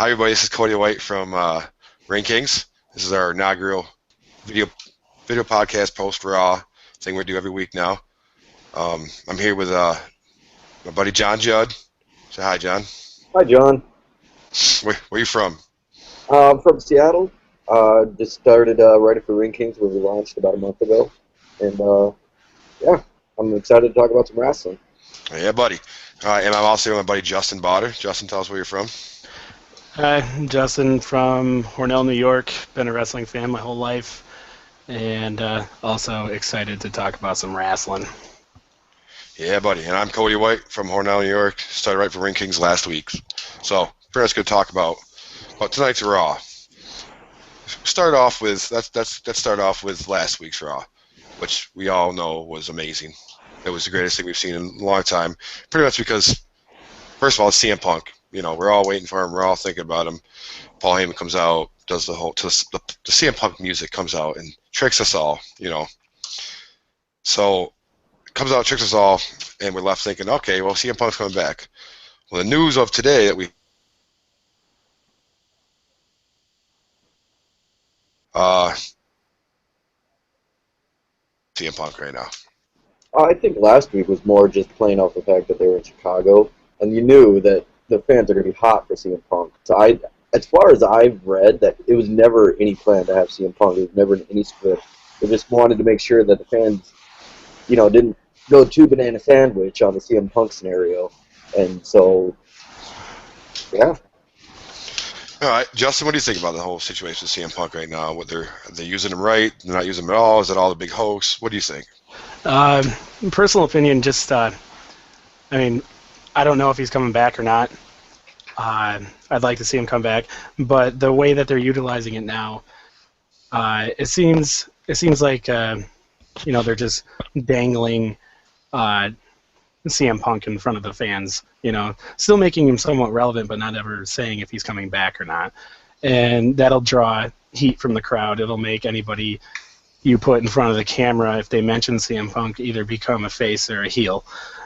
Hi, everybody. This is Cody White from Ring Kings. This is our inaugural video video podcast post Raw thing we do every week now. I'm here with my buddy John Judd. Say hi, John. Hi, John. Where you from? I'm from Seattle. Just started writing for Ring Kings when we launched about a month ago. And yeah, I'm excited to talk about some wrestling. Yeah, buddy. All right, and I'm also here with my buddy Justin Botter. Justin, tell us where you're from. Hi, I'm Justin from Hornell, New York. Been a wrestling fan my whole life, and also excited to talk about some wrestling. Yeah, buddy. And I'm Cody White from Hornell, New York. Started right for Ring Kings last week. So, pretty much going to talk about tonight's Raw. Let's start off with last week's Raw, which we all know was amazing. It was the greatest thing we've seen in a long time. Pretty much because, first of all, it's CM Punk. You know, we're all waiting for him. We're all thinking about him. Paul Heyman comes out, does the CM Punk music comes out and tricks us all. You know, so it comes out, tricks us all, and we're left thinking, okay, well, CM Punk's coming back. Well, the news of today that we CM Punk right now. I think last week was more just playing off the fact that they were in Chicago, and you knew that the fans are going to be hot for CM Punk. So as far as I've read, that it was never any plan to have CM Punk. It was never in any script. They just wanted to make sure that the fans, didn't go too banana sandwich on the CM Punk scenario. And so, yeah. All right, Justin, what do you think about the whole situation with CM Punk right now? What are they using him right? They're not using him at all. Is it all the big hoax? What do you think? Personal opinion, just I don't know if he's coming back or not. I'd like to see him come back, but the way that they're utilizing it now, it seems like they're just dangling CM Punk in front of the fans. Still making him somewhat relevant, but not ever saying if he's coming back or not. And that'll draw heat from the crowd. It'll make anybody you put in front of the camera, if they mention CM Punk, either become a face or a heel.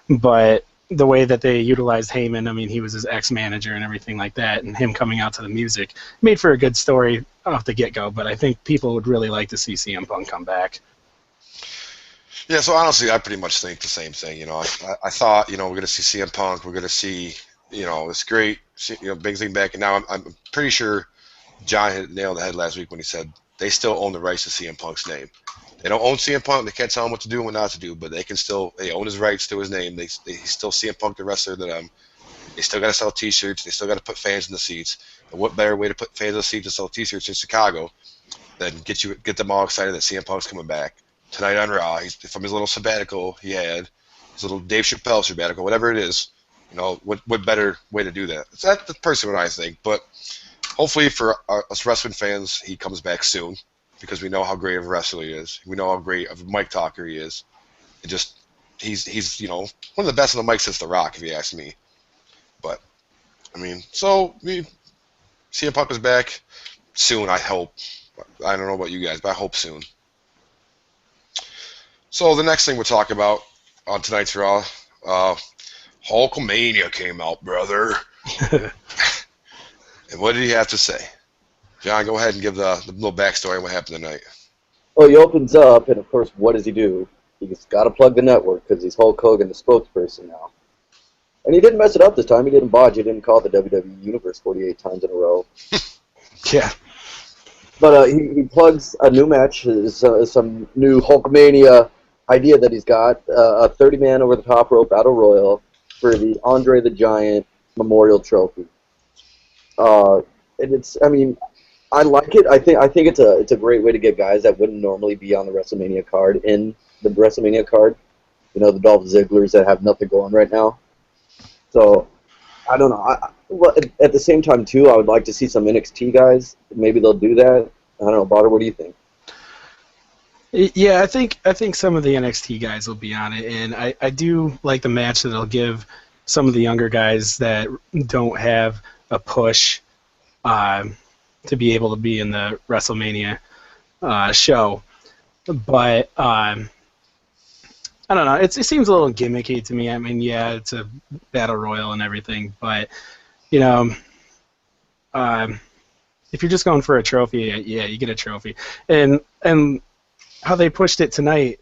But the way that they utilized Heyman, he was his ex-manager and everything like that, and him coming out to the music made for a good story off the get-go, but I think people would really like to see CM Punk come back. Yeah, so honestly, I pretty much think the same thing. I thought, we're going to see CM Punk, we're going to see, this great, big thing back, and now I'm pretty sure John had nailed the head last week when he said they still own the rights to CM Punk's name. They don't own CM Punk. They can't tell him what to do and what not to do, but they own his rights to his name. He's still CM Punk the wrestler that they still got to sell T-shirts. They still got to put fans in the seats. And what better way to put fans in the seats and sell T-shirts in Chicago than get them all excited that CM Punk's coming back tonight on Raw? He's from his little sabbatical he had, his little Dave Chappelle sabbatical, whatever it is. What better way to do that? That's the person what I think, but hopefully for us wrestling fans, he comes back soon because we know how great of a wrestler he is. We know how great of a mic talker he is. He's one of the best on the mic since The Rock, if you ask me. But CM Punk is back soon. I hope. I don't know about you guys, but I hope soon. So the next thing we'll talk about on tonight's Raw, Hulkamania came out, brother. And what did he have to say? John, go ahead and give the little backstory on what happened tonight. Well, he opens up, and of course, what does he do? He's got to plug the network because he's Hulk Hogan, the spokesperson now. And he didn't mess it up this time. He didn't bodge. He didn't call the WWE Universe 48 times in a row. Yeah. But he plugs a new match, some new Hulkamania idea that he's got, a 30-man over-the-top rope battle royal for the Andre the Giant Memorial Trophy. And I like it. I think it's a great way to get guys that wouldn't normally be on the WrestleMania card in the WrestleMania card. The Dolph Zigglers that have nothing going right now. So I don't know. At the same time too, I would like to see some NXT guys. Maybe they'll do that. I don't know, Botter. What do you think? Yeah, I think some of the NXT guys will be on it, and I do like the match that it'll give some of the younger guys that don't have a push to be able to be in the WrestleMania show. But I don't know. It seems a little gimmicky to me. Yeah, it's a battle royal and everything, but if you're just going for a trophy, yeah, you get a trophy. And how they pushed it tonight,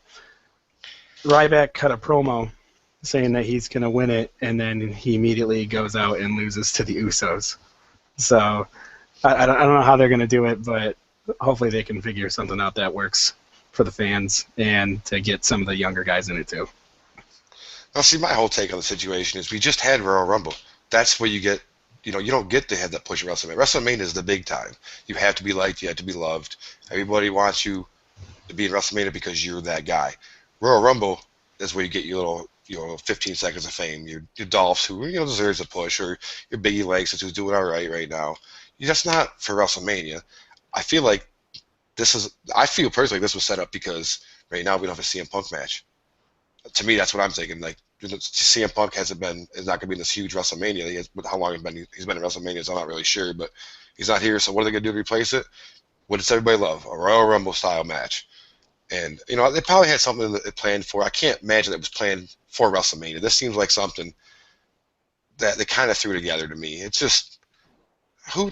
Ryback cut a promo saying that he's going to win it, and then he immediately goes out and loses to the Usos. So I don't know how they're going to do it, but hopefully they can figure something out that works for the fans and to get some of the younger guys in it too. Now, see, my whole take on the situation is we just had Royal Rumble. That's where you get, you don't get to have that push at WrestleMania. WrestleMania is the big time. You have to be liked. You have to be loved. Everybody wants you to be in WrestleMania because you're that guy. Royal Rumble is where you get your little, 15 seconds of fame. Your Dolphs, who deserves a push, or your Biggie Legs, who's doing all right now. That's not for WrestleMania. I feel personally this was set up because right now we don't have a CM Punk match. To me, that's what I'm thinking. Like, CM Punk is not going to be in this huge WrestleMania. How long he's been in WrestleMania, I'm not really sure, but he's not here. So what are they going to do to replace it? What does everybody love? A Royal Rumble style match. And they probably had something planned for. I can't imagine it was planned for WrestleMania. This seems like something that they kind of threw together to me. It's just you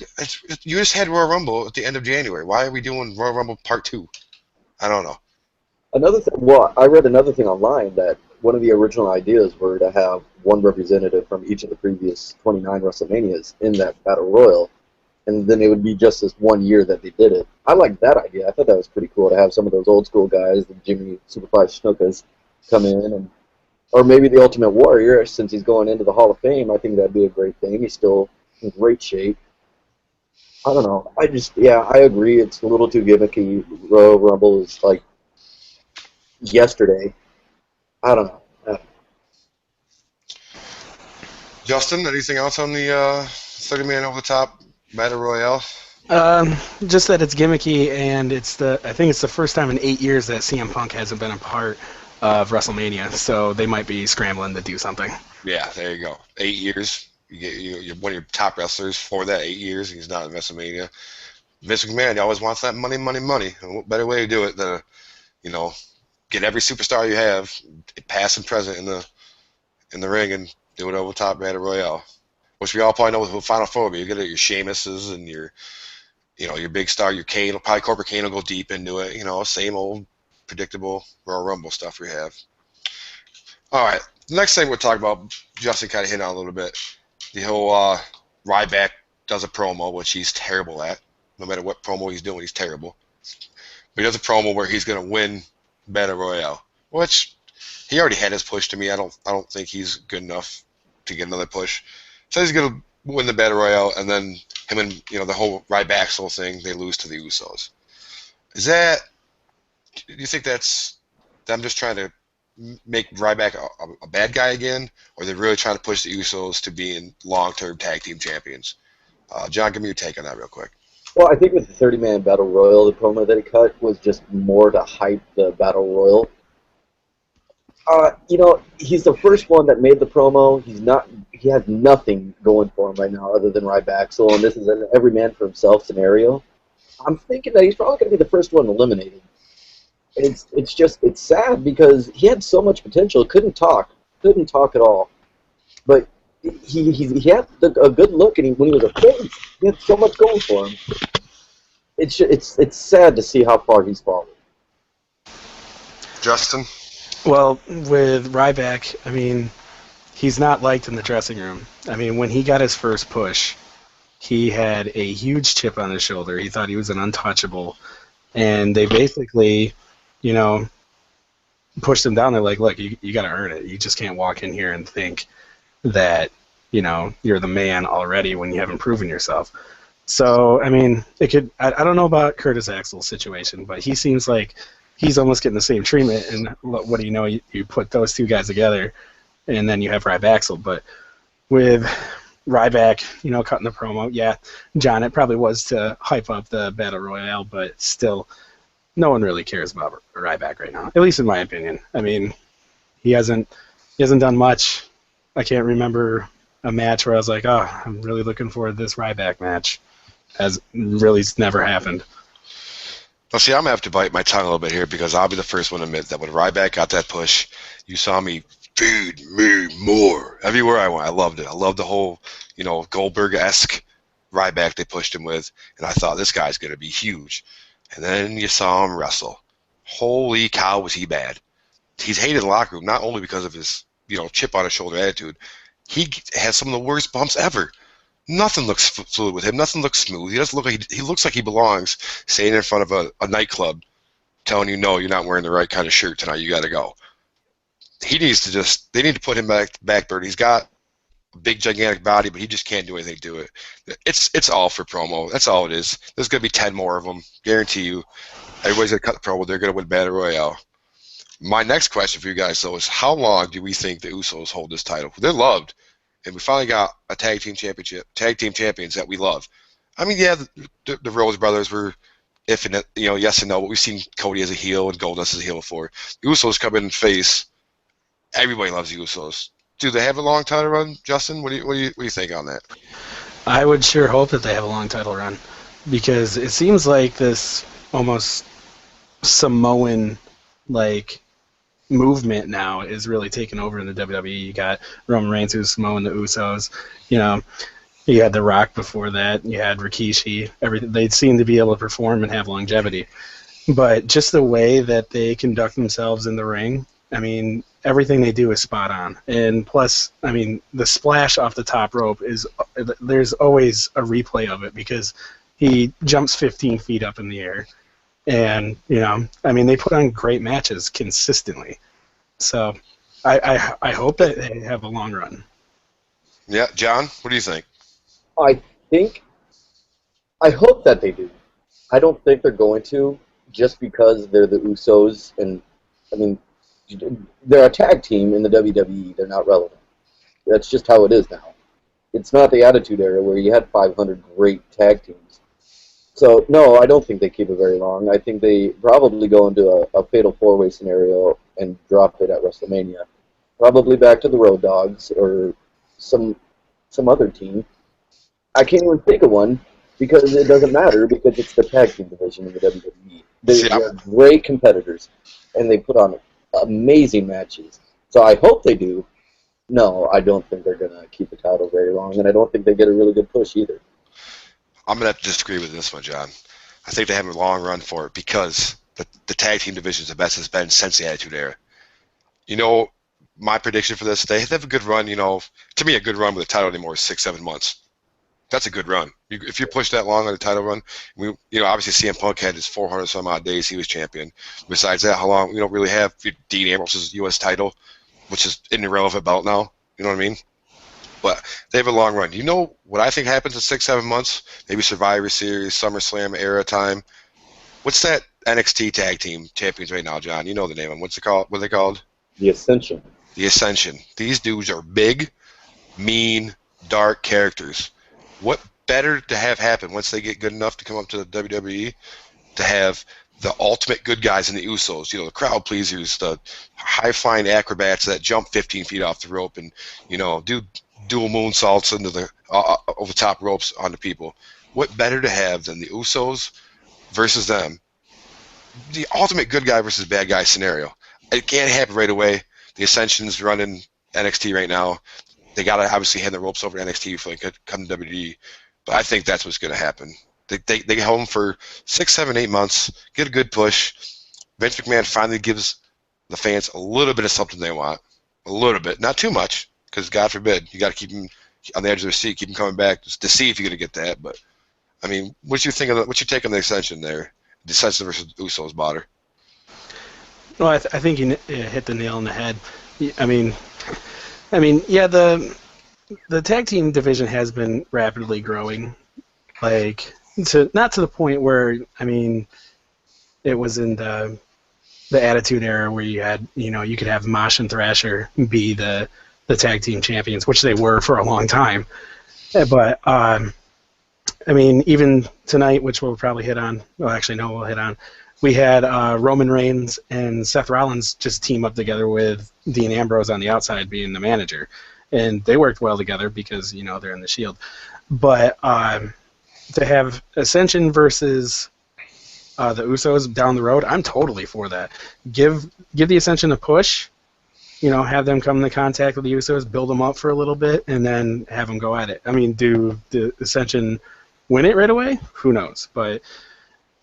just had Royal Rumble at the end of January. Why are we doing Royal Rumble Part 2? I don't know. I read another thing online that one of the original ideas were to have one representative from each of the previous 29 WrestleManias in that Battle Royal, and then it would be just this 1 year that they did it. I liked that idea. I thought that was pretty cool to have some of those old school guys, the Jimmy Superfly Snukas, come in, or maybe the Ultimate Warrior, since he's going into the Hall of Fame. I think that'd be a great thing. He's still in great shape. I don't know. I agree. It's a little too gimmicky. Royal Rumble is like yesterday. I don't know. Justin, anything else on the 30-man over the top Battle Royale? Just that it's gimmicky, and I think it's the first time in 8 years that CM Punk hasn't been a part of WrestleMania, so they might be scrambling to do something. Yeah, there you go. 8 years. You're one of your top wrestlers for that 8 years, and he's not in WrestleMania. Vince McMahon, he always wants that money. And what better way to do it than, get every superstar you have, past and present in the ring, and do it over the top Battle Royale. Which we all probably know with Final Four, but you get your Sheamuses and your big star, your Kane, probably Corporate Kane will go deep into it, same old predictable Royal Rumble stuff we have. All right, the next thing we'll talk about, Justin kind of hit on a little bit, the whole Ryback does a promo, which he's terrible at. No matter what promo he's doing, he's terrible. But he does a promo where he's going to win Battle Royale, which he already had his push to me. I don't think he's good enough to get another push. So he's going to win the Battle Royale, and then him and the whole Ryback whole thing, they lose to the Usos. Do you think that's them just trying to make Ryback a bad guy again, or they're really trying to push the Usos to being long-term tag team champions? John, give me your take on that real quick. Well, I think with the 30-man Battle Royal, the promo that he cut was just more to hype the Battle Royal. He's the first one that made the promo. He has nothing going for him right now other than Ryback. So, and this is an every man for himself scenario. I'm thinking that he's probably going to be the first one eliminated. It's sad because he had so much potential. Couldn't talk at all. But he had a good look, and when he was a face, he had so much going for him. It's sad to see how far he's fallen. Justin? Well, with Ryback, I mean, he's not liked in the dressing room. I mean, when he got his first push, he had a huge chip on his shoulder. He thought he was an untouchable. And they basically, pushed him down. They're like, look, you got to earn it. You just can't walk in here and think that, you're the man already when you haven't proven yourself. So, I mean, I don't know about Curtis Axel's situation, but he seems like he's almost getting the same treatment, and what do you know? You put those two guys together, and then you have Ryback. But with Ryback, cutting the promo, yeah, John, it probably was to hype up the Battle Royale, but still, no one really cares about Ryback right now, at least in my opinion. I mean, he hasn't done much. I can't remember a match where I was like, oh, I'm really looking forward to this Ryback match. Has really never happened. Well, see, I'm going to have to bite my tongue a little bit here because I'll be the first one to admit that when Ryback got that push, you saw me feed me more everywhere I went. I loved it. I loved the whole, Goldberg-esque Ryback they pushed him with, and I thought this guy's going to be huge. And then you saw him wrestle. Holy cow, was he bad. He's hated in the locker room, not only because of his chip on his shoulder attitude. He has some of the worst bumps ever. Nothing looks fluid with him. Nothing looks smooth. He doesn't look like he looks like he belongs standing in front of a nightclub telling you, no, you're not wearing the right kind of shirt tonight. You got to go. They need to put him back burner. He's got a big, gigantic body, but he just can't do anything to it. It's all for promo. That's all it is. There's going to be 10 more of them. Guarantee you. Everybody's going to cut the promo. They're going to win Battle Royale. My next question for you guys, though, is how long do we think the Usos hold this title? They're loved, and we finally got a tag team champions that we love. I mean, yeah, the Rose Brothers were infinite, yes and no, but we've seen Cody as a heel and Goldust as a heel before. The Usos come in and face. Everybody loves the Usos. Do they have a long title run, Justin? What do you think on that? I would sure hope that they have a long title run, because it seems like this almost Samoan movement now is really taking over in the WWE. You got Roman Reigns, who's Samoan, the Usos. You had The Rock before that. You had Rikishi. They seem to be able to perform and have longevity. But just the way that they conduct themselves in the ring, I mean, everything they do is spot on. And plus, I mean, the splash off the top rope there's always a replay of it because he jumps 15 feet up in the air. And, I mean, they put on great matches consistently. So I hope that they have a long run. Yeah, John, what do you think? I hope that they do. I don't think they're going to, just because they're the Usos, and I mean, they're a tag team in the WWE. They're not relevant. That's just how it is now. It's not the Attitude Era where you had 500 great tag teams. So, no, I don't think they keep it very long. I think they probably go into a fatal four-way scenario and drop it at WrestleMania. Probably back to the Road Dogs or some other team. I can't even think of one because it doesn't matter because it's the tag team division in the WWE. They're great competitors, and they put on amazing matches. So I hope they do. No, I don't think they're going to keep the title very long, and I don't think they get a really good push either. I'm going to have to disagree with this one, John. I think they have a long run for it because the tag team division is the best it's been since the Attitude Era. My prediction for this, they have a good run, to me a good run with a title anymore is 6-7 months. That's a good run. If you push that long on a title run, obviously CM Punk had his 400 some odd days he was champion. Besides that, how long? We don't really have Dean Ambrose's U.S. title, which is an irrelevant belt now. You know what I mean? But they have a long run. You know what I think happens in 6-7 months? Maybe Survivor Series, SummerSlam era time. What's that NXT tag team champions right now, John? You know the name of them. What's it called? What are they called? The Ascension. The Ascension. These dudes are big, mean, dark characters. What better to have happen once they get good enough to come up to the WWE to have the ultimate good guys in the Usos, the crowd pleasers, the high-flying acrobats that jump 15 feet off the rope and, do dual moonsaults into the over top ropes onto people. What better to have than the Usos versus them? The ultimate good guy versus bad guy scenario. It can't happen right away. The Ascension's running NXT right now. They got to obviously hand the ropes over to NXT before they could come to WWE. But I think that's what's going to happen. They get home for 6, 7, 8 months, get a good push. Vince McMahon finally gives the fans a little bit of something they want. A little bit. Not too much, because God forbid, you got to keep them on the edge of their seat, keep them coming back just to see if you're going to get that. But, I mean, what's your take on the Ascension there? The Ascension versus Usos, Botter? Well, I think you hit the nail on the head. I mean, yeah, the tag team division has been rapidly growing, not to the point where, I mean, it was in the Attitude Era where you had, you could have Mosh and Thrasher be the tag team champions, which they were for a long time. But I mean, even tonight, which we'll probably hit on. Well, actually, no, we'll hit on. We had Roman Reigns and Seth Rollins just team up together with Dean Ambrose on the outside being the manager. And they worked well together because, they're in the Shield. But to have Ascension versus the Usos down the road, I'm totally for that. Give the Ascension a push, have them come into contact with the Usos, build them up for a little bit, and then have them go at it. I mean, do the Ascension win it right away? Who knows? But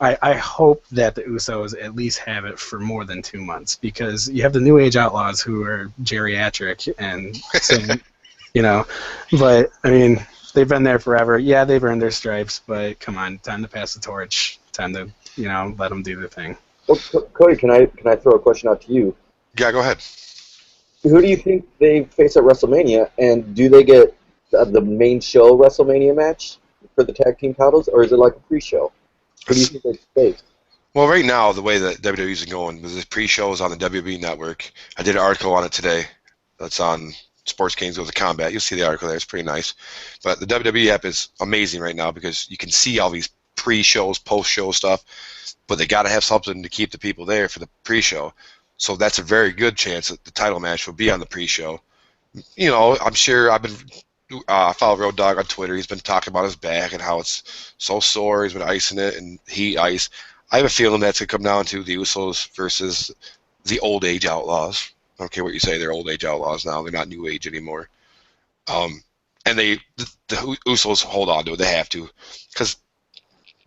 I hope that the Usos at least have it for more than 2 months, because you have the New Age Outlaws who are geriatric and saying, but I mean, they've been there forever. Yeah, they've earned their stripes, but come on, time to pass the torch. Time to, let them do their thing. Well, Cody, can I throw a question out to you? Yeah, go ahead. Who do you think they face at WrestleMania, and do they get the main show WrestleMania match for the tag team titles, or is it like a pre-show? Who do you think they face? Well, right now, the way that WWE's going, with the pre-shows on the WWE Network, I did an article on it today. That's on Sports Kings Goes to Combat. You'll see the article there. It's pretty nice. But the WWE app is amazing right now because you can see all these pre-shows, post-show stuff, but they got to have something to keep the people there for the pre-show. So that's a very good chance that the title match will be on the pre-show. I'm sure I follow Road Dogg on Twitter. He's been talking about his back and how it's so sore. He's been icing it and heat ice. I have a feeling that's going to come down to the Usos versus the Old Age Outlaws. I don't care what you say. They're Old Age Outlaws now. They're not New Age anymore. And the Usos hold on to it. They have to, because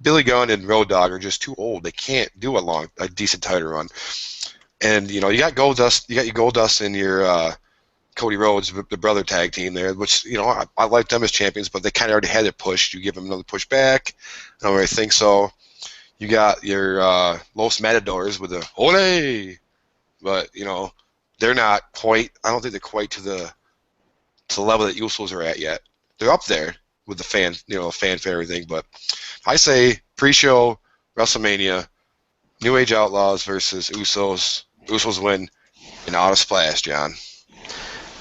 Billy Gunn and Road Dogg are just too old. They can't do a decent title run. And you got Goldust. You got your Goldust and your Cody Rhodes, the brother tag team there, which I like them as champions, but they kind of already had it pushed. You give them another push back. I don't really think so. You got your Los Matadors with the ole, but they're not quite. I don't think they're quite to the level that Usos are at yet. They're up there with the fanfare and everything. But I say pre-show WrestleMania, New Age Outlaws versus Usos. Usos win in auto splash, John.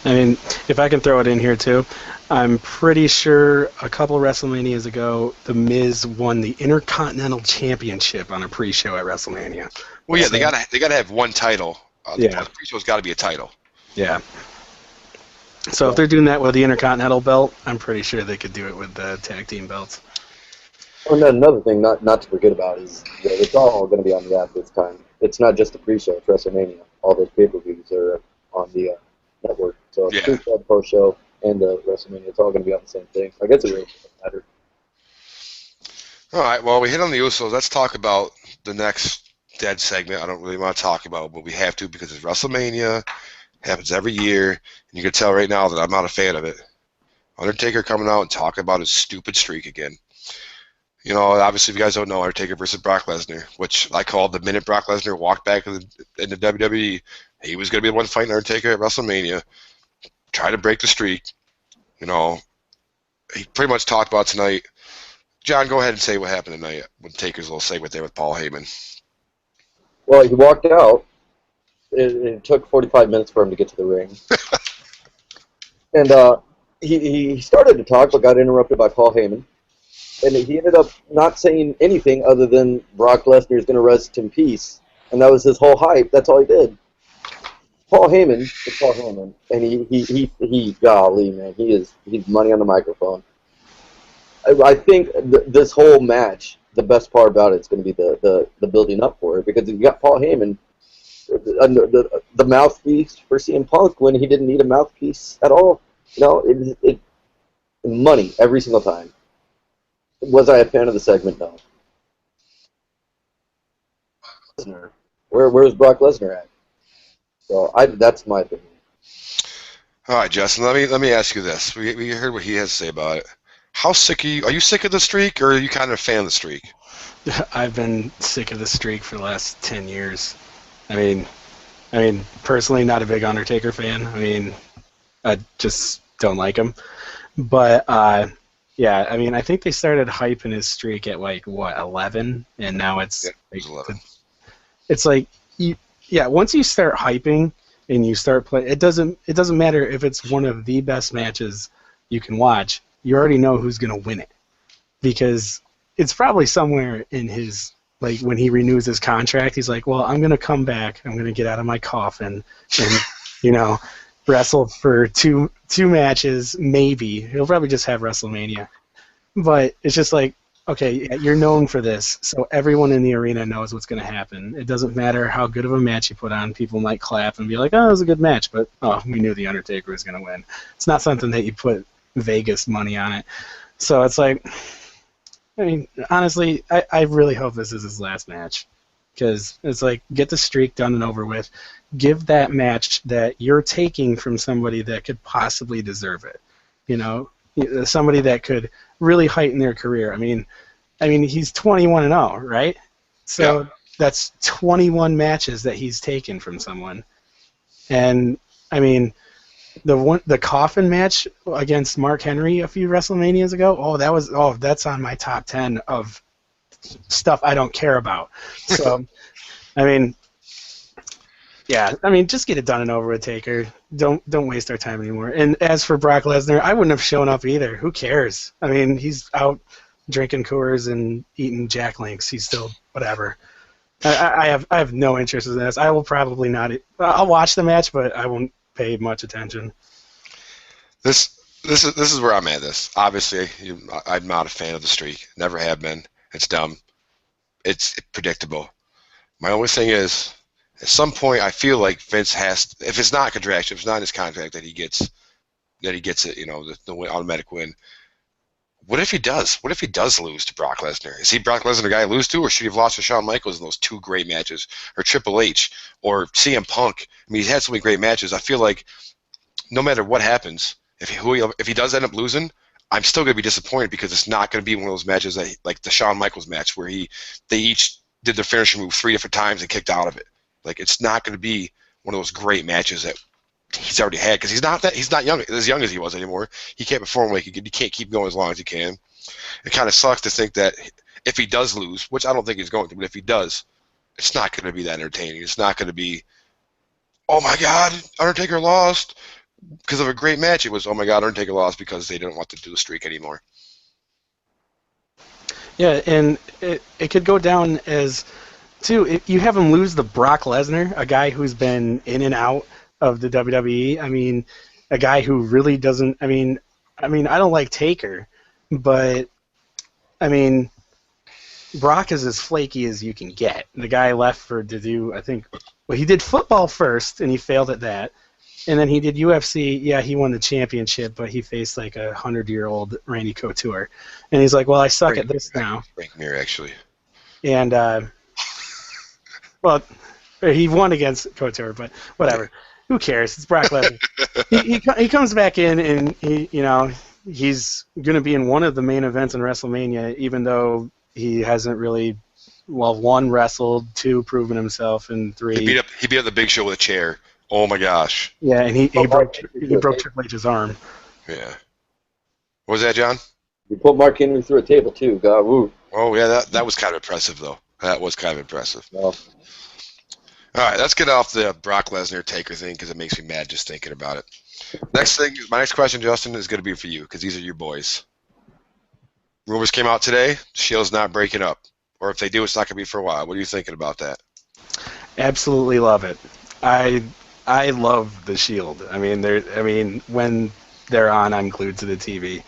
I mean, if I can throw it in here too, I'm pretty sure a couple WrestleManias ago, The Miz won the Intercontinental Championship on a pre-show at WrestleMania. Well, yeah, they gotta have one title. The pre-show's got to be a title. Yeah. So if they're doing that with the Intercontinental belt, I'm pretty sure they could do it with the tag team belts. And then another thing not to forget about is it's all going to be on the app this time. It's not just the pre-show, it's WrestleMania. All those pay-per-views are on the network. So it's pre-show, post-show, and the WrestleMania. It's all going to be on the same thing. I guess it really doesn't matter. All right, well, we hit on the Usos. Let's talk about the next dead segment I don't really want to talk about, but we have to because it's WrestleMania. Happens every year, and you can tell right now that I'm not a fan of it. Undertaker coming out and talking about his stupid streak again. Obviously, if you guys don't know, Undertaker versus Brock Lesnar, which I called the minute Brock Lesnar walked back in the WWE, he was going to be the one fighting Undertaker at WrestleMania, try to break the streak. He pretty much talked about tonight. John, go ahead and say what happened tonight with Taker's little segment there with Paul Heyman. Well, he walked out. It took 45 minutes for him to get to the ring. And he started to talk, but got interrupted by Paul Heyman. And he ended up not saying anything other than Brock Lesnar is going to rest in peace. And that was his whole hype. That's all he did. Paul Heyman is Paul Heyman. And he golly, man, he's money on the microphone. I think this whole match, the best part about it is going to be the building up for it. Because you got Paul Heyman, the mouthpiece for CM Punk when he didn't need a mouthpiece at all. It money every single time. Was I a fan of the segment? No. Where's Brock Lesnar at? So that's my opinion. All right, Justin. Let me ask you this. We heard what he has to say about it. How sick are you? Are you sick of the streak, or are you kind of a fan of the streak? I've been sick of the streak for the last 10 years. I mean, personally, not a big Undertaker fan. I just don't like him. But yeah, I think they started hyping his streak at 11, and now it's 11. It's like once you start hyping and you start playing, it doesn't matter if it's one of the best matches you can watch. You already know who's going to win it because it's probably somewhere in his, when he renews his contract, he's like, well, I'm going to come back. I'm going to get out of my coffin and, wrestle for two matches, maybe. He'll probably just have WrestleMania. But it's just like, okay, you're known for this, so everyone in the arena knows what's going to happen. It doesn't matter how good of a match you put on. People might clap and be like, oh, it was a good match, but, we knew The Undertaker was going to win. It's not something that you put Vegas money on it. So it's like, I mean, honestly, I really hope this is his last match. Because it's like, get the streak done and over with. Give that match that you're taking from somebody that could possibly deserve it. You know, somebody that could really heighten their career. I mean, he's 21-0, right? So that's 21 matches that he's taken from someone. And I mean, the coffin match against Mark Henry a few WrestleManias ago. That's on my top 10 of stuff I don't care about. So, I mean, yeah, just get it done and over with, Taker. Don't waste our time anymore. And as for Brock Lesnar, I wouldn't have shown up either. Who cares? I mean, he's out drinking Coors and eating Jack Links. He's still whatever. I have no interest in this. I will probably not. I'll watch the match, but I won't pay much attention. This is where I'm at. This obviously, I'm not a fan of the streak. Never have been. It's dumb. It's predictable. My only thing is, at some point, I feel like Vince has. If it's not contractual, if it's not in his contract that he gets it, the automatic win. What if he does? What if he does lose to Brock Lesnar? Is he Brock Lesnar the guy to lose to, or should he have lost to Shawn Michaels in those two great matches, or Triple H, or CM Punk? I mean, he's had so many great matches. I feel like no matter what happens, if he does end up losing, I'm still going to be disappointed because it's not going to be one of those matches that, like the Shawn Michaels match where they each did their finishing move 3 different times and kicked out of it. Like, it's not going to be one of those great matches that he's already had because he's not as young as he was anymore. He can't perform like he can't keep going as long as he can. It kind of sucks to think that if he does lose, which I don't think he's going to, but if he does, it's not going to be that entertaining. It's not going to be, oh my God, Undertaker lost because of a great match. It was, oh my God, Undertaker lost because they didn't want to do the streak anymore. Yeah, and it could go down as, too, if you have him lose to Brock Lesnar, a guy who's been in and out of the WWE. I mean, a guy who really doesn't. I mean, I don't like Taker, but I mean, Brock is as flaky as you can get. The guy left to do, I think, well, he did football first, and he failed at that. And then he did UFC. Yeah, he won the championship, but he faced like 100-year-old Randy Couture. And he's like, well, I suck at this now. Frank Mir, actually. And, well, he won against Couture, but whatever. Who cares? It's Brock Lesnar. he comes back in, and he's going to be in one of the main events in WrestleMania, even though he hasn't really, 1, wrestled, 2, proven himself, and 3. He beat up the Big Show with a chair. Oh my gosh. Yeah, and he broke Triple H's arm. Yeah. What was that, John? You put Mark Henry through a table too. God, woo. Oh yeah, that was kind of impressive though. That was kind of impressive. No. All right, let's get off the Brock Lesnar Taker thing because it makes me mad just thinking about it. My next question, Justin, is going to be for you because these are your boys. Rumors came out today. Shield's not breaking up, or if they do, it's not going to be for a while. What are you thinking about that? Absolutely love it. I love the Shield. I mean, when they're on, I'm glued to the TV.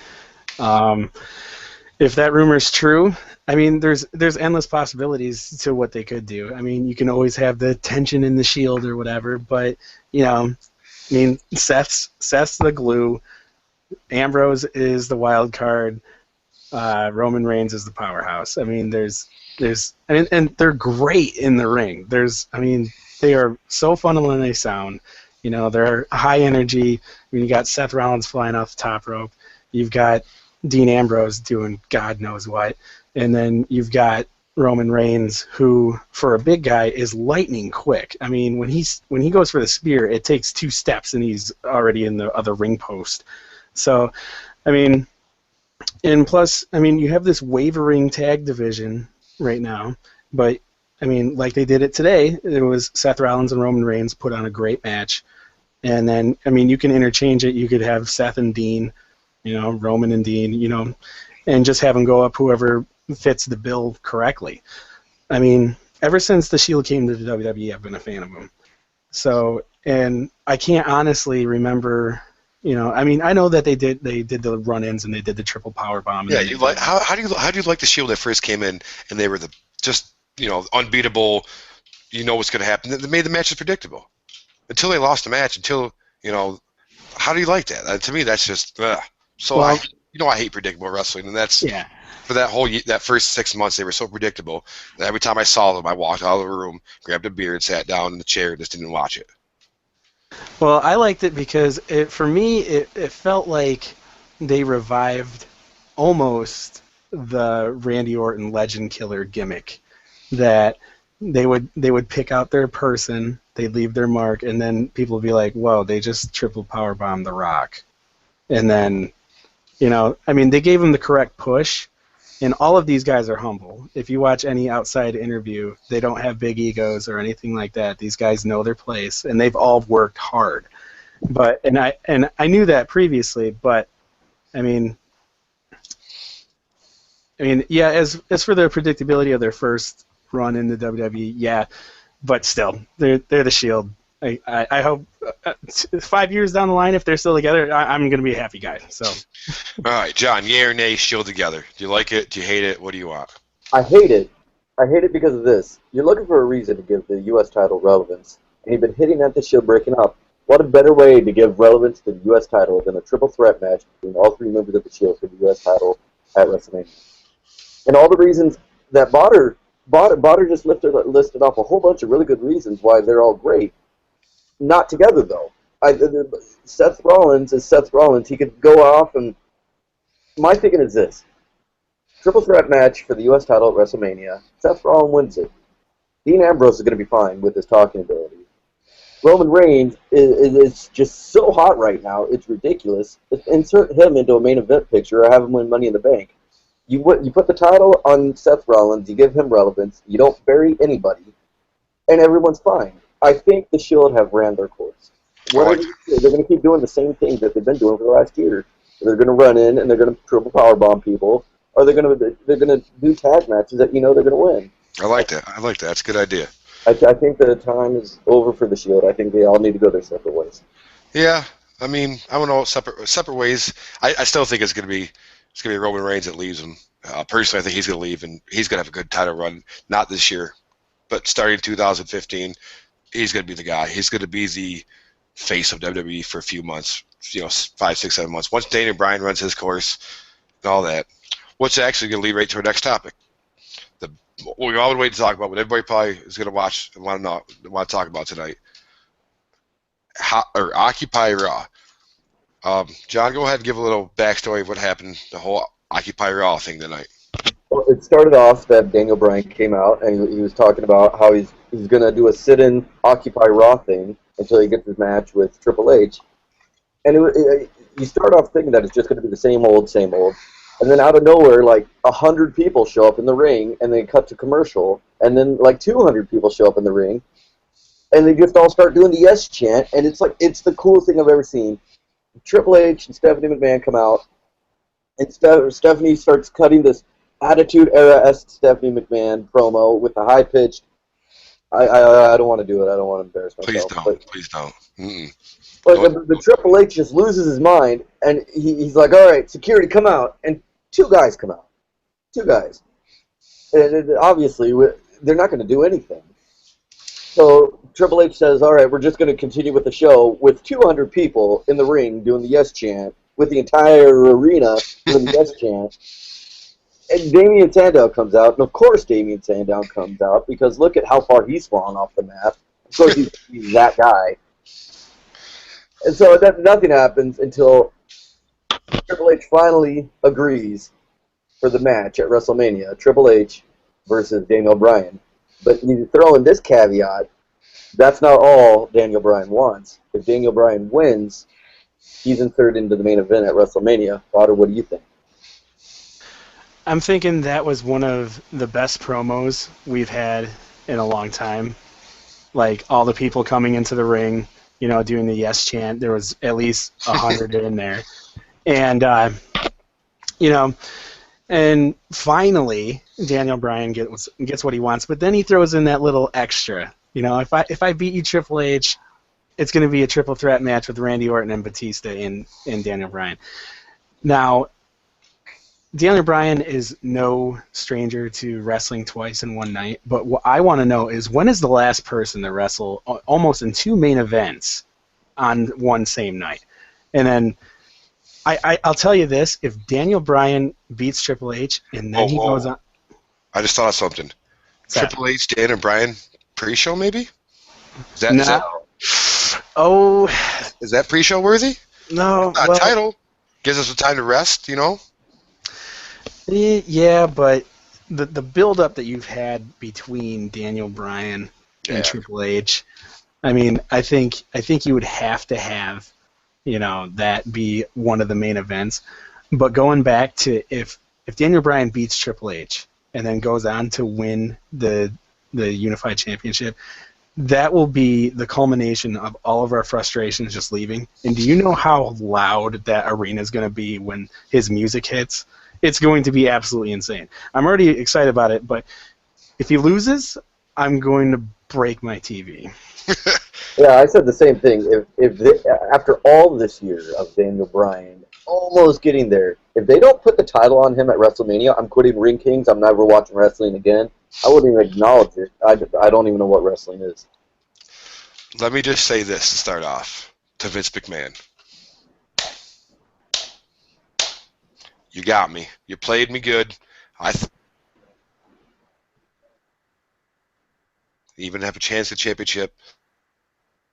If that rumor's true, I mean, there's endless possibilities to what they could do. I mean, you can always have the tension in the Shield or whatever, but Seth's the glue. Ambrose is the wild card. Roman Reigns is the powerhouse. I mean, and they're great in the ring. They are so fun when they sound. They're high energy. You got Seth Rollins flying off the top rope. You've got Dean Ambrose doing God knows what. And then you've got Roman Reigns, who, for a big guy, is lightning quick. I mean, when he goes for the spear, it takes 2 steps and he's already in the other ring post. So, and plus, you have this wavering tag division right now, but like they did it today, it was Seth Rollins and Roman Reigns put on a great match. And then, you can interchange it. You could have Seth and Dean, Roman and Dean, and just have them go up whoever fits the bill correctly. Ever since the Shield came to the WWE, I've been a fan of them. So, and I can't honestly remember, I know that they did the run-ins and they did the triple power bomb. Yeah, how do you like the Shield that first came in and they were unbeatable, what's going to happen. They made the matches predictable. Until they lost the match, how do you like that? To me, that's just, I hate predictable wrestling, and that's... Yeah. for that first 6 months, they were so predictable that every time I saw them, I walked out of the room, grabbed a beer, and sat down in the chair, and just didn't watch it. Well, I liked it because for me, it felt like they revived almost the Randy Orton Legend Killer gimmick, that they would pick out their person, they'd leave their mark, and then people would be like, "Whoa, they just triple powerbomb The Rock," and then I mean, they gave him the correct push. And all of these guys are humble. If you watch any outside interview, they don't have big egos or anything like that. These guys know their place, and they've all worked hard. And I knew that previously, but I mean, yeah. As for the predictability of their first run in the WWE, yeah, but still, they're the Shield. I hope 5 years down the line, if they're still together, I'm going to be a happy guy. So. All right, John, yay or nay, Shield together? Do you like it? Do you hate it? What do you want? I hate it. I hate it because of this. You're looking for a reason to give the U.S. title relevance, and you've been hitting at the Shield breaking up. What a better way to give relevance to the U.S. title than a triple threat match between all three members of the Shield for the U.S. title at WrestleMania. And all the reasons that Botter just listed off a whole bunch of really good reasons why they're all great. Not together, though. Seth Rollins is Seth Rollins. He could go off, and my thinking is this. Triple threat match for the U.S. title at WrestleMania. Seth Rollins wins it. Dean Ambrose is going to be fine with his talking ability. Roman Reigns is just so hot right now, it's ridiculous. Insert him into a main event picture or have him win Money in the Bank. You put the title on Seth Rollins, you give him relevance, you don't bury anybody, and everyone's fine. I think the Shield have ran their course. They're going to keep doing the same thing that they've been doing for the last year. They're going to run in and they're going to triple powerbomb people, or they're going to do tag matches that they're going to win. I like that. That's a good idea. I think the time is over for the Shield. I think they all need to go their separate ways. Yeah, I mean, I don't know, separate ways. I still think it's going to be Roman Reigns that leaves him. Personally, I think he's going to leave, and he's going to have a good title run. Not this year, but starting 2015. He's going to be the guy. He's going to be the face of WWE for a few months, 5, 6, 7 months. Once Daniel Bryan runs his course and all that, what's actually going to lead right to our next topic. What we all would wait to talk about, what everybody probably is going to watch and want to talk about tonight. Occupy Raw. John, go ahead and give a little backstory of what happened, the whole Occupy Raw thing tonight. Well, it started off that Daniel Bryan came out and he was talking about how he's going to do a sit-in Occupy Raw thing until he gets his match with Triple H. And you start off thinking that it's just going to be the same old. And then out of nowhere, like 100 people show up in the ring, and they cut to commercial. And then like 200 people show up in the ring, and they just all start doing the yes chant. And it's the coolest thing I've ever seen. Triple H and Stephanie McMahon come out, and Stephanie starts cutting this Attitude Era-esque Stephanie McMahon promo with the high-pitched. I don't want to do it. I don't want to embarrass myself. Please don't. Mm-mm. But the Triple H just loses his mind, and he's like, all right, security, come out. And 2 guys come out. 2 guys. And obviously, they're not going to do anything. So Triple H says, all right, we're just going to continue with the show with 200 people in the ring doing the yes chant, with the entire arena doing the yes chant. And Damien Sandow comes out, and of course Damien Sandow comes out, because look at how far he's fallen off the map. Of course he's that guy. And so nothing happens until Triple H finally agrees for the match at WrestleMania, Triple H versus Daniel Bryan. But you throw in this caveat, that's not all Daniel Bryan wants. If Daniel Bryan wins, he's inserted into the main event at WrestleMania. Potter, what do you think? I'm thinking that was one of the best promos we've had in a long time. Like, all the people coming into the ring, doing the yes chant. There was at least 100 in there. And, and finally, Daniel Bryan gets what he wants, but then he throws in that little extra. If I beat you, Triple H, it's going to be a triple threat match with Randy Orton and Batista and Daniel Bryan. Now, Daniel Bryan is no stranger to wrestling twice in one night, but what I want to know is, when is the last person to wrestle almost in 2 main events on one same night? And then I'll tell you this: if Daniel Bryan beats Triple H and then he goes on, I just thought of something. Triple H, Daniel Bryan pre-show maybe? Is that oh, is that pre-show worthy? no, Not title. Gives us the time to rest, you know? Yeah, but the build-up that you've had between Daniel Bryan and Triple H, I mean, I think you would have to have, that be one of the main events. But going back to if Daniel Bryan beats Triple H and then goes on to win the Unified Championship, that will be the culmination of all of our frustrations just leaving. And do you know how loud that arena is going to be when his music hits? It's going to be absolutely insane. I'm already excited about it, but if he loses, I'm going to break my TV. Yeah, I said the same thing. After all this year of Daniel Bryan almost getting there, if they don't put the title on him at WrestleMania, I'm quitting Ring Kings. I'm never watching wrestling again. I wouldn't even acknowledge it. I don't even know what wrestling is. Let me just say this to start off to Vince McMahon. You got me. You played me good. Even have a chance at championship.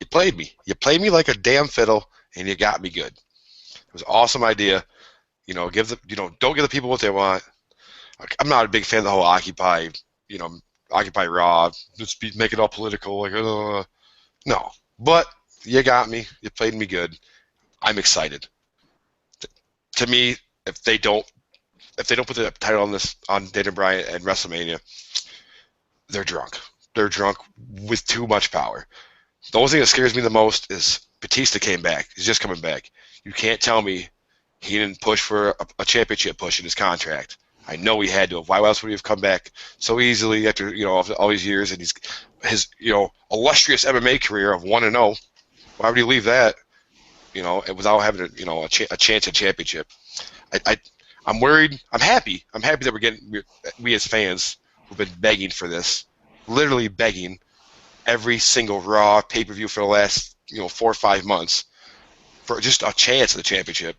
You played me. You played me like a damn fiddle, and you got me good. It was an awesome idea. Don't give the people what they want. I'm not a big fan of the whole Occupy Raw. Just make it all political. No. But you got me. You played me good. I'm excited. To me, if they don't put the title on Daniel Bryan at WrestleMania, they're drunk. They're drunk with too much power. The only thing that scares me the most is Batista came back. He's just coming back. You can't tell me he didn't push for a championship push in his contract. I know he had to. Why else would he have come back so easily after all these years and his illustrious MMA career of 1-0? Why would he leave that? Without having a chance at championship. I'm worried. I'm happy. I'm happy that we as fans who've been begging for this, literally begging every single Raw pay-per-view for the last 4 or 5 months for just a chance at the championship.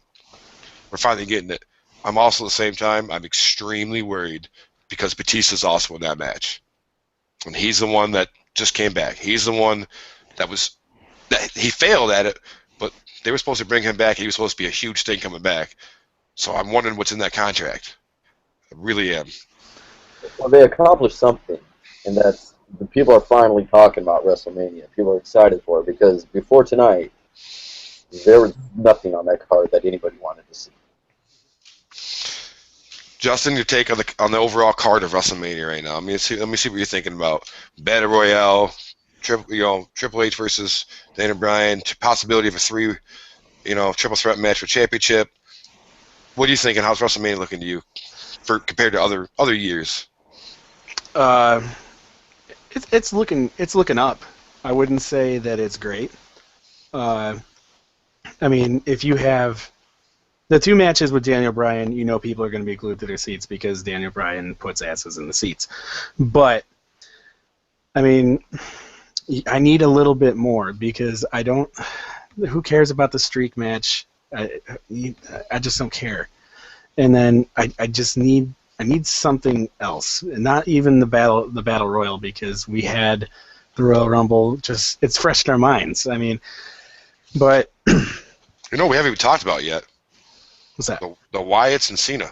We're finally getting it. I'm also at the same time, I'm extremely worried because Batista's also in that match. And he's the one that just came back. He's the one that he failed at it, but they were supposed to bring him back. He was supposed to be a huge thing coming back. So I'm wondering what's in that contract. I really am. Well, they accomplished something, and that's the people are finally talking about WrestleMania. People are excited for it because before tonight, there was nothing on that card that anybody wanted to see. Justin, your take on the overall card of WrestleMania right now. Let me see what you're thinking about. Battle Royale, Triple H versus Daniel Bryan, possibility of a triple threat match for championship. What are you thinking? How's WrestleMania looking to you compared to other years? It's looking up. I wouldn't say that it's great. I mean, if you have the 2 matches with Daniel Bryan, people are going to be glued to their seats because Daniel Bryan puts asses in the seats. But I mean, I need a little bit more because I don't. Who cares about the streak match? I just don't care. And then I just need something else, not even the battle royal because we had the Royal Rumble. Just it's fresh in our minds. I mean, but we haven't even talked about yet. What's that? The Wyatts and Cena.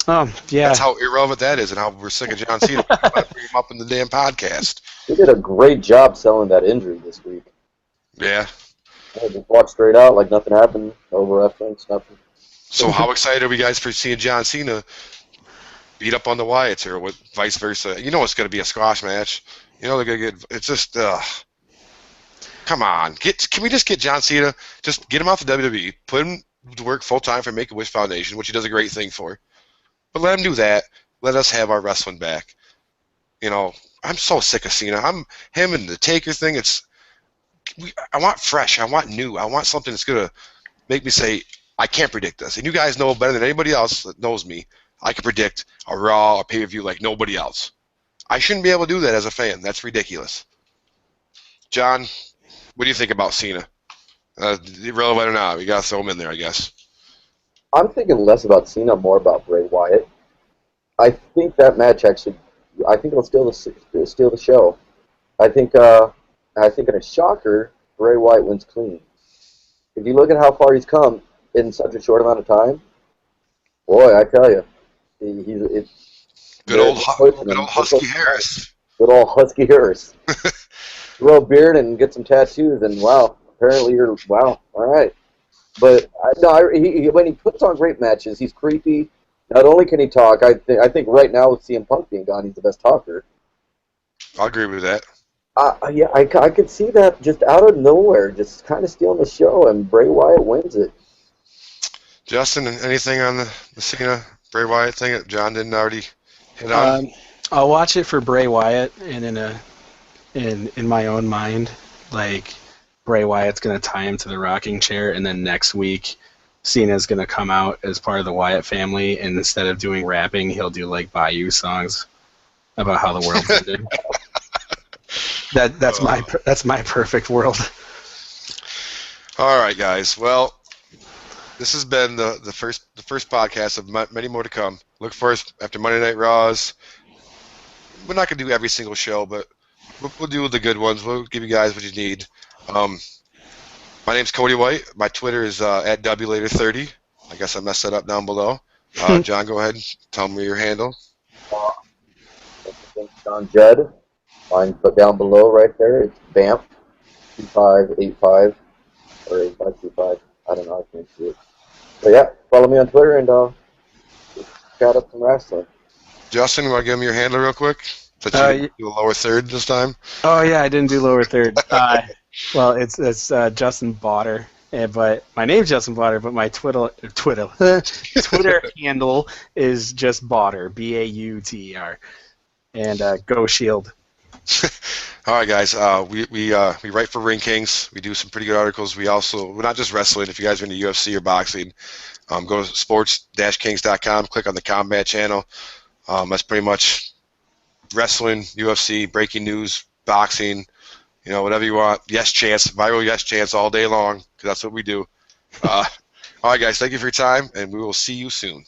Oh yeah. That's how irrelevant that is, and how we're sick of John Cena. I bring him up in the damn podcast. He did a great job selling that injury this week. Yeah. I just walked straight out like nothing happened. No reference, nothing. So how excited are we guys for seeing John Cena beat up on the Wyatts or vice versa? It's going to be a squash match. They're going to get. It's just. Come on, can we just get John Cena? Just get him off the WWE, put him to work full time for Make-A-Wish Foundation, which he does a great thing for. But let him do that. Let us have our wrestling back. I'm so sick of Cena. Him and the Taker thing. I want fresh. I want new. I want something that's gonna make me say I can't predict this. And you guys know better than anybody else that knows me. I can predict a Raw or pay-per-view like nobody else. I shouldn't be able to do that as a fan. That's ridiculous. John, what do you think about Cena Irrelevant or not, we got to throw him in there, I guess. I'm thinking less about Cena, more about Bray Wyatt. I think that match actually, I think it'll steal the show. I think, I think in a shocker, Bray Wyatt wins clean. If you look at how far he's come in such a short amount of time, boy, I tell you, he's it's Good they're old, pushing good him. old Husky Harris. Good old Husky Harris. Grow a beard and get some tattoos, and wow, apparently you're wow. All right, but when he puts on great matches, he's creepy. Not only can he talk, I think right now with CM Punk being gone, he's the best talker. I'll agree with that. Yeah, I could see that just out of nowhere, just kind of stealing the show, and Bray Wyatt wins it. Justin, anything on the Cena Bray Wyatt thing that John didn't already hit on? I'll watch it for Bray Wyatt, and in my own mind, like Bray Wyatt's gonna tie him to the rocking chair, and then next week Cena's gonna come out as part of the Wyatt family, and instead of doing rapping, he'll do like Bayou songs about how the world's ended. That's my perfect world. All right, guys. Well, this has been the first podcast of many more to come. Look for us after Monday Night Raws. We're not gonna do every single show, but we'll do the good ones. We'll give you guys what you need. My name's Cody White. My Twitter is at WLater30. I guess I messed that up down below. John, go ahead and tell me your handle. John Judd. Mine put down below right there. It's Vamp 2585 or 8525. I don't know. I can't see it. But yeah, follow me on Twitter and chat up some wrestling. Justin, you want to give me your handle real quick? That you do a lower third this time? Oh yeah, I didn't do lower third. Well, it's Justin Botter, but my name's Justin Botter, but my Twitter handle is just Botter, Bauter, and Go Shield. All right, guys. We write for Ring Kings. We do some pretty good articles. We're not just wrestling. If you guys are into UFC or boxing, go to sports-kings.com. Click on the Combat channel. That's pretty much wrestling, UFC, breaking news, boxing. Whatever you want. Yes chance, viral yes chance all day long, because that's what we do. All right, guys. Thank you for your time, and we will see you soon.